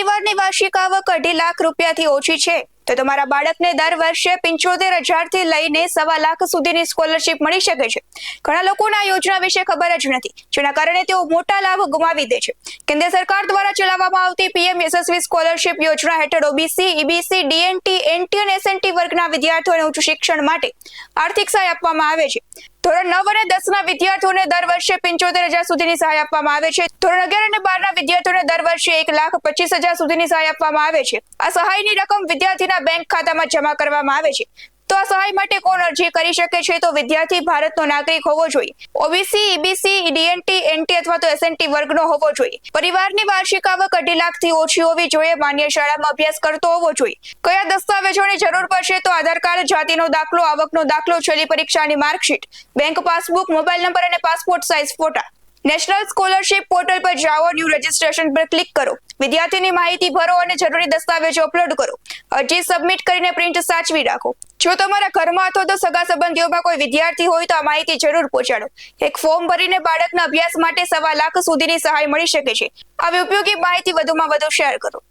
પરિવારની વાર્ષિક આવક 2.5 લાખ રૂપિયાથી ઓછી છે તો તમારા બાળકને દર વર્ષે 75,000 થી લઈને 1.25 લાખ સુધીની સ્કોલરશિપ મળી શકે છે। ઘણા લોકોને આ યોજના વિશે ખબર જ નથી, જેના કારણે તેઓ મોટા લાભ ગુમાવી દે છે। કેન્દ્ર સરકાર દ્વારા ચલાવવામાં આવતી પીએમ યશસ્વી સ્કોલરશિપ યોજના હેઠળ ઓબીસી, ઈબીસી, ડીએનટી, એનટી અને એસએનટી વર્ગના વિદ્યાર્થીઓને ઉચ્ચ શિક્ષણ માટે આર્થિક સહાય આપવામાં આવે છે। ધોરણ 9 અને 10 ના વિદ્યાર્થીઓને દર વર્ષે 75,000 સુધીની સહાય આપવામાં આવે છે। ધોરણ 11 અને 12 ના વિદ્યાર્થીઓને દર વર્ષે 1,25,000 સુધીની સહાય આપવામાં આવે છે। આ સહાયની રકમ વિદ્યાર્થીના બેંક ખાતામાં જમા કરવામાં આવે છે। તો આ સહાય માટે કોણ અરજી કરી શકે છે? તો વિદ્યાર્થી ભારતનો નાગરિક હોવો જોઈએ, ઓબીસી, ઈબીસી, ડીએનટી, એનટી અથવા તો એસએનટી વર્ગનો હોવો જોઈએ, પરિવારની વાર્ષિક આવક 2.5 લાખથી ઓછી હોવી જોઈએ, માન્ય શાળામાં અભ્યાસ કરતો હોવો જોઈએ। કયા દસ્તાવેજોની જરૂર પડશે? તો આધાર કાર્ડ, જાતિનો દાખલો, આવકનો દાખલો, છેલ્લી પરીક્ષાની marksheet, bank passbook, mobile number અને પાસપોર્ટ સાઇઝ ફોટા। નેશનલ સ્કોલરશિપ પોર્ટલ પર જાઓ, ન્યૂ રજિસ્ટ્રેશન પર ક્લિક કરો, વિદ્યાર્થીની માહિતી ભરો અને જરૂરી દસ્તાવેજો અપલોડ કરો। અરજી સબમિટ કરીને પ્રિન્ટ સાચવી રાખો। જો તમારા ઘરમાં અથવા તો સગા સંબંધીઓમાં કોઈ વિદ્યાર્થી હોય તો આ માહિતી જરૂર પહોંચાડો। એક ફોર્મ ભરીને બાળકના અભ્યાસ માટે 1.25 લાખ સુધીની સહાય મળી શકે છે। આવી ઉપયોગી માહિતી વધુમાં વધુ શેર કરો।